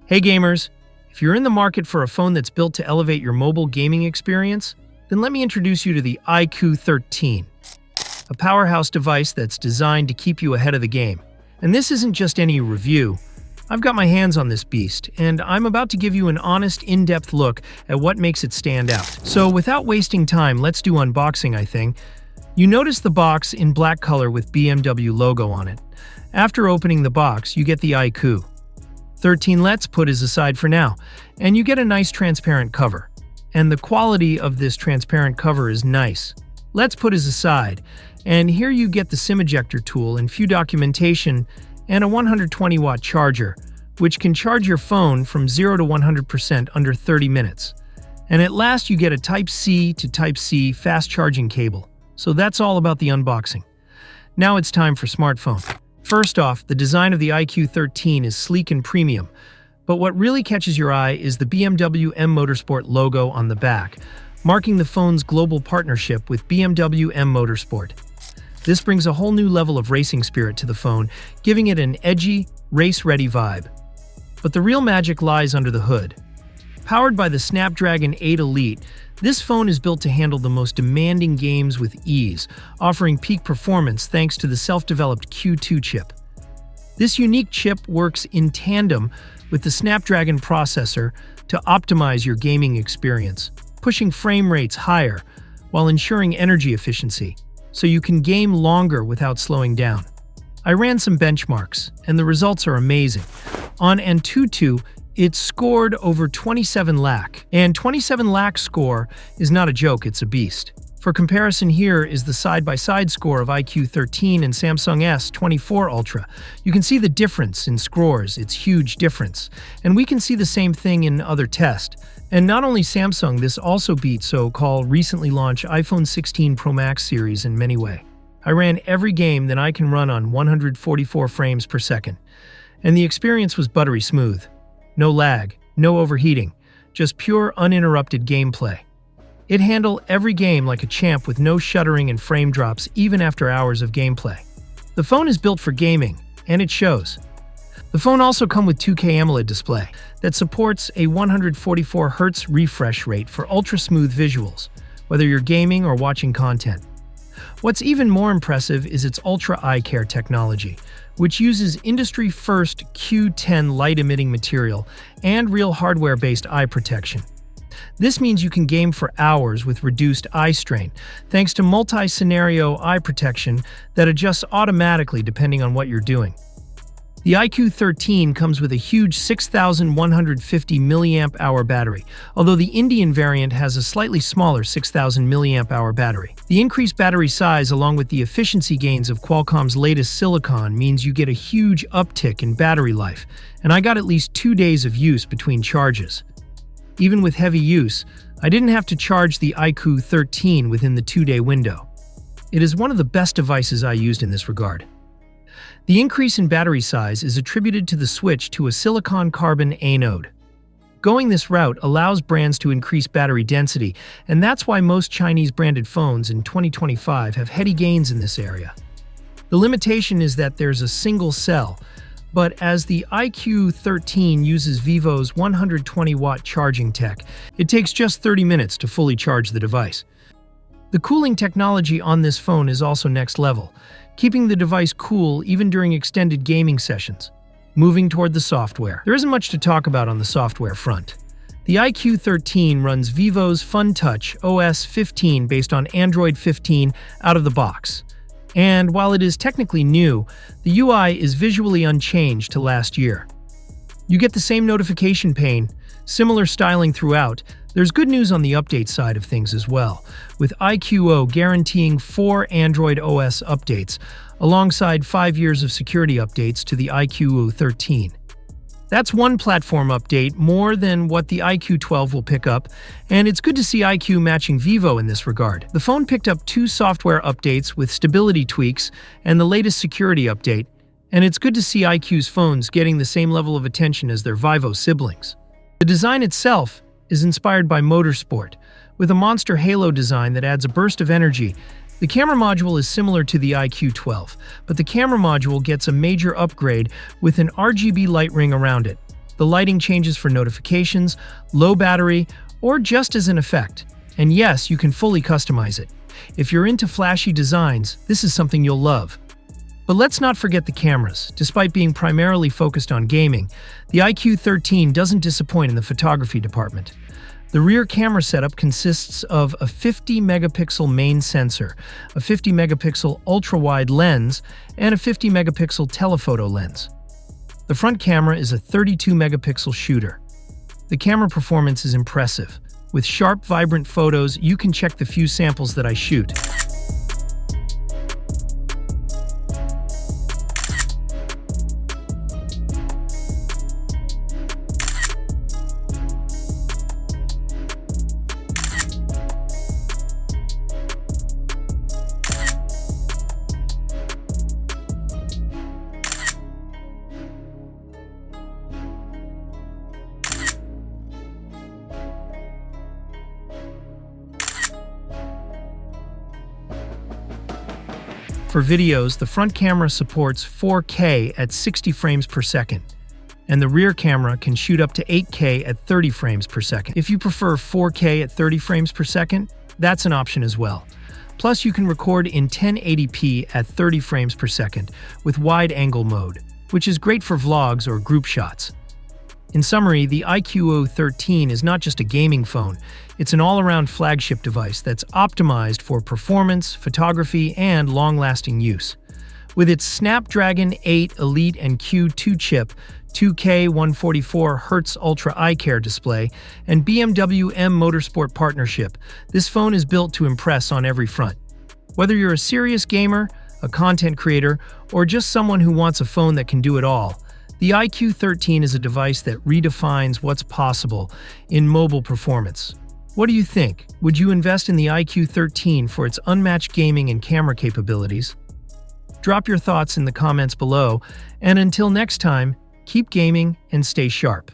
Hey gamers, if you're in the market for a phone that's built to elevate your mobile gaming experience, then let me introduce you to the iQOO 13, a powerhouse device that's designed to keep you ahead of the game. And this isn't just any review. I've got my hands on this beast, and I'm about to give you an honest, in-depth look at what makes it stand out. So without wasting time, let's do unboxing, I think. You notice the box in black color with BMW logo on it. After opening the box, you get the iQOO 13. Let's put it aside for now, and you get a nice transparent cover. And the quality of this transparent cover is nice. Let's put it aside, and here you get the SIM ejector tool and few documentation and a 120-watt charger, which can charge your phone from 0 to 100% under 30 minutes. And at last you get a Type-C to Type-C fast charging cable. So that's all about the unboxing. Now it's time for smartphone. First off, the design of the iQOO 13 is sleek and premium, but what really catches your eye is the BMW M Motorsport logo on the back, marking the phone's global partnership with BMW M Motorsport. This brings a whole new level of racing spirit to the phone, giving it an edgy, race-ready vibe. But the real magic lies under the hood. Powered by the Snapdragon 8 Elite, this phone is built to handle the most demanding games with ease, offering peak performance thanks to the self-developed Q2 chip. This unique chip works in tandem with the Snapdragon processor to optimize your gaming experience, pushing frame rates higher while ensuring energy efficiency, so you can game longer without slowing down. I ran some benchmarks, and the results are amazing. On AnTuTu, it scored over 27 lakh, and 27 lakh score is not a joke, it's a beast. For comparison, here is the side-by-side score of iQOO 13 and Samsung S24 Ultra. You can see the difference in scores, it's huge difference. And we can see the same thing in other tests. And not only Samsung, this also beat so-called recently launched iPhone 16 Pro Max series in many ways. I ran every game that I can run on 144 frames per second. And the experience was buttery smooth. No lag, no overheating, just pure uninterrupted gameplay. It handled every game like a champ with no shuddering and frame drops even after hours of gameplay. The phone is built for gaming, and it shows. The phone also comes with 2K AMOLED display that supports a 144Hz refresh rate for ultra-smooth visuals, whether you're gaming or watching content. What's even more impressive is its Ultra Eye Care technology, which uses industry-first Q10 light-emitting material and real hardware-based eye protection. This means you can game for hours with reduced eye strain, thanks to multi-scenario eye protection that adjusts automatically depending on what you're doing. The iQOO 13 comes with a huge 6,150 mAh battery, although the Indian variant has a slightly smaller 6,000 mAh battery. The increased battery size along with the efficiency gains of Qualcomm's latest silicon means you get a huge uptick in battery life, and I got at least 2 days of use between charges. Even with heavy use, I didn't have to charge the iQOO 13 within the 2-day window. It is one of the best devices I used in this regard. The increase in battery size is attributed to the switch to a silicon-carbon anode. Going this route allows brands to increase battery density, and that's why most Chinese-branded phones in 2025 have heady gains in this area. The limitation is that there's a single cell, but as the iQOO 13 uses Vivo's 120-watt charging tech, it takes just 30 minutes to fully charge the device. The cooling technology on this phone is also next level, keeping the device cool even during extended gaming sessions. Moving toward the software. There isn't much to talk about on the software front. The iQOO 13 runs Vivo's FunTouch OS 15 based on Android 15 out of the box. And while it is technically new, the UI is visually unchanged to last year. You get the same notification pane, similar styling throughout. There's good news on the update side of things as well, with iQOO guaranteeing 4 Android OS updates, alongside 5 years of security updates to the iQOO 13. That's one platform update more than what the iQOO 12 will pick up, and it's good to see iQOO matching Vivo in this regard. The phone picked up 2 software updates with stability tweaks and the latest security update, and it's good to see iQOO's phones getting the same level of attention as their Vivo siblings. The design itself is inspired by motorsport, with a monster halo design that adds a burst of energy. The camera module is similar to the iQOO 12, but the camera module gets a major upgrade with an RGB light ring around it. The lighting changes for notifications, low battery, or just as an effect. And yes, you can fully customize it. If you're into flashy designs, this is something you'll love. But let's not forget the cameras. Despite being primarily focused on gaming, the iQOO 13 doesn't disappoint in the photography department. The rear camera setup consists of a 50-megapixel main sensor, a 50-megapixel ultra-wide lens, and a 50-megapixel telephoto lens. The front camera is a 32-megapixel shooter. The camera performance is impressive. With sharp, vibrant photos, you can check the few samples that I shoot. For videos, the front camera supports 4K at 60 frames per second, and the rear camera can shoot up to 8K at 30 frames per second. If you prefer 4K at 30 frames per second, that's an option as well. Plus, you can record in 1080p at 30 frames per second with wide-angle mode, which is great for vlogs or group shots. In summary, the iQOO 13 is not just a gaming phone, it's an all-around flagship device that's optimized for performance, photography, and long-lasting use. With its Snapdragon 8 Elite and Q2 chip, 2K 144Hz Ultra Eye Care display, and BMW M Motorsport partnership, this phone is built to impress on every front. Whether you're a serious gamer, a content creator, or just someone who wants a phone that can do it all, the iQOO 13 is a device that redefines what's possible in mobile performance. What do you think? Would you invest in the iQOO 13 for its unmatched gaming and camera capabilities? Drop your thoughts in the comments below, and until next time, keep gaming and stay sharp.